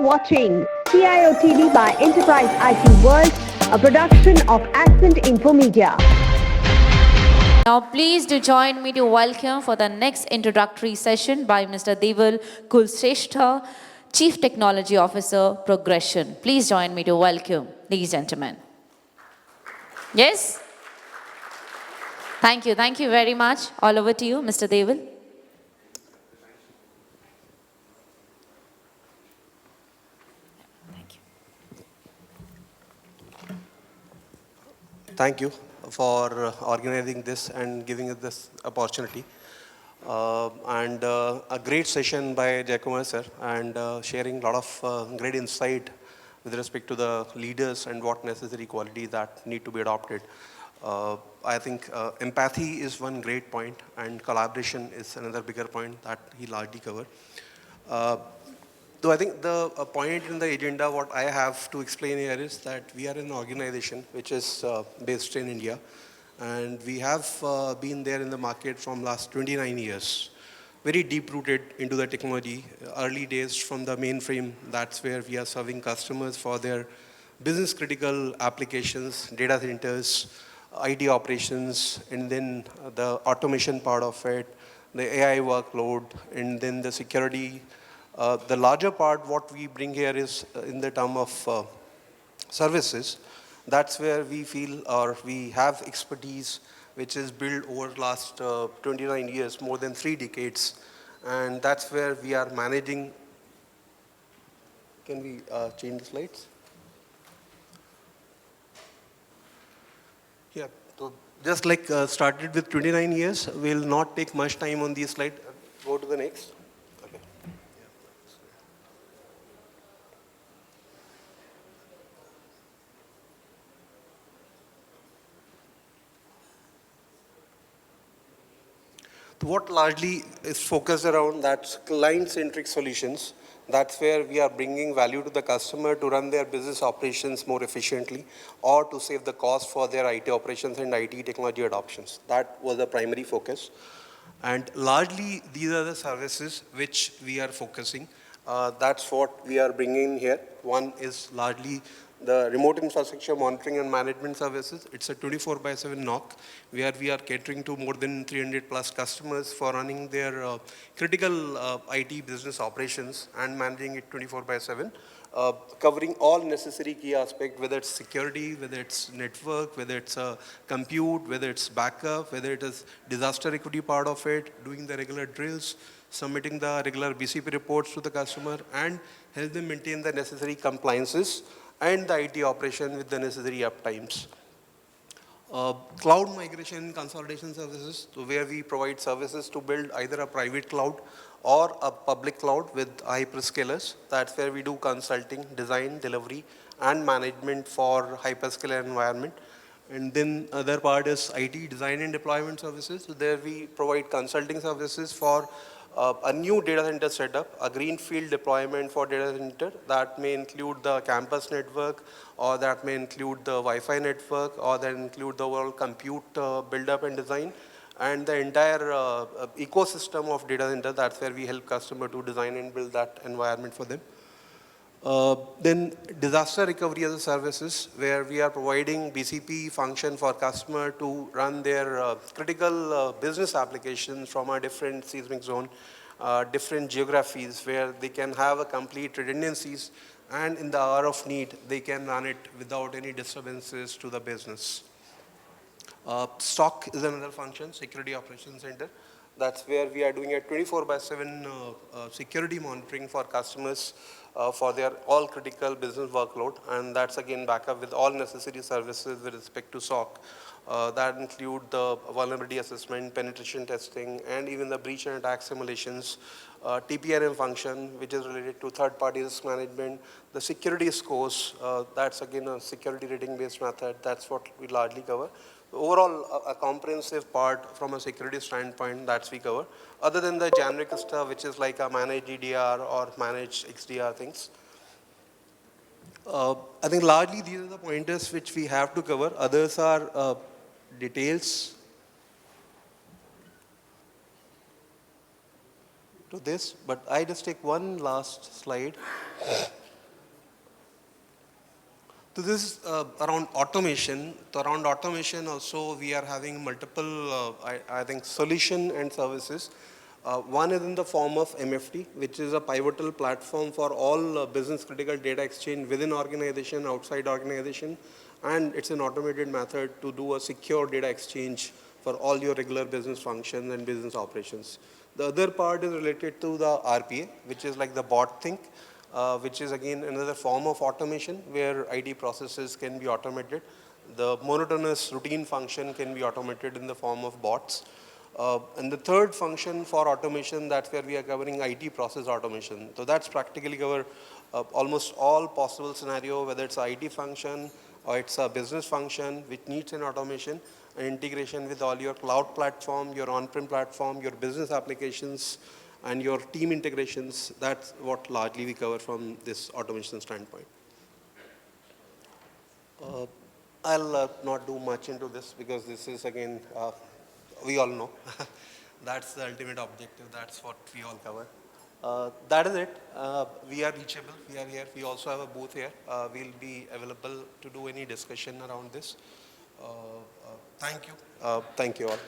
watching CIOTV by Enterprise IT World, a production of Accent Infomedia. Now please do join me to welcome for the next introductory session by Mr. Deval Kulshrestha, Chief Technology Officer, Progression. Please join me to welcome these gentlemen. Yes? Thank you very much. All over to you, Mr. Deval. Thank you for organizing this and giving us this opportunity. A great session by Jayakumar sir and sharing a lot of great insight with respect to the leaders and what necessary qualities that need to be adopted. I think empathy is one great point and collaboration is another bigger point that he largely covered. So I think the point in the agenda, what I have to explain here is that we are an organization which is based in India, and we have been there in the market from last 29 years, very deep-rooted into the technology. Early days from the mainframe, that's where we are serving customers for their business-critical applications, data centers, IT operations, and then the automation part of it, the AI workload, and then the security. The larger part, what we bring here is in the term of services. That's where we feel or we have expertise which is built over the last 29 years, more than 3 decades. And that's where we are managing. Can we change the slides? Yeah, so just like started with 29 years, we'll not take much time on these slides. Go to the next. What largely is focused around that's client-centric solutions. That's where we are bringing value to the customer to run their business operations more efficiently or to save the cost for their IT operations and IT technology adoptions. That was the primary focus. And largely, these are the services which we are focusing. That's what we are bringing here. One is largely the remote infrastructure monitoring and management services. It's a 24/7 NOC where we are catering to more than 300 plus customers for running their critical IT business operations and managing it 24/7, covering all necessary key aspects, whether it's security, whether it's network, whether it's compute, whether it's backup, whether it is disaster recovery part of it, doing the regular drills, submitting the regular BCP reports to the customer, and help them maintain the necessary compliances and the IT operation with the necessary uptimes. Cloud migration consolidation services, so where we provide services to build either a private cloud or a public cloud with hyperscalers. That's where we do consulting, design, delivery, and management for hyperscaler environment. And then other part is IT design and deployment services. So there we provide consulting services for a new data center setup, a greenfield deployment for data center. That may include the campus network, or that may include the Wi-Fi network, or that include the overall compute build-up and design, and the entire ecosystem of data center. That's where we help customer to design and build that environment for them. Then disaster recovery as a services, where we are providing BCP function for customer to run their critical business applications from a different seismic zone, different geographies, where they can have a complete redundancies, and in the hour of need, they can run it without any disturbances to the business. SOC is another function, Security Operations Center. That's where we are doing a 24/7 security monitoring for customers for their all critical business workload. And that's again backup with all necessary services with respect to SOC. That include the vulnerability assessment, penetration testing, and even the breach and attack simulations. TPRM function, which is related to third-party risk management. The security scores, that's again a security rating-based method. That's what we largely cover. Overall, a comprehensive part from a security standpoint that we cover, other than the generic stuff, which is like a managed EDR or managed XDR things. I think largely these are the pointers which we have to cover. Others are details to this, but I just take one last slide. So this is around automation. So around automation also we are having multiple, I think, solution and services. One is in the form of MFT, which is a pivotal platform for all business critical data exchange within organization, outside organization. And it's an automated method to do a secure data exchange for all your regular business functions and business operations. The other part is related to the RPA, which is like the bot thing. Which is again another form of automation where IT processes can be automated. The monotonous routine function can be automated in the form of bots. And the third function for automation, that's where we are covering IT process automation. So that's practically cover almost all possible scenario, whether it's a IT function or it's a business function which needs an automation and integration with all your cloud platform, your on-prem platform, your business applications, and your team integrations. That's what largely we cover from this automation standpoint. I'll not do much into this because this is again, we all know. That's the ultimate objective. That's what we all cover. That is it. We are reachable. We are here. We also have a booth here. We'll be available to do any discussion around this. Thank you. Thank you all.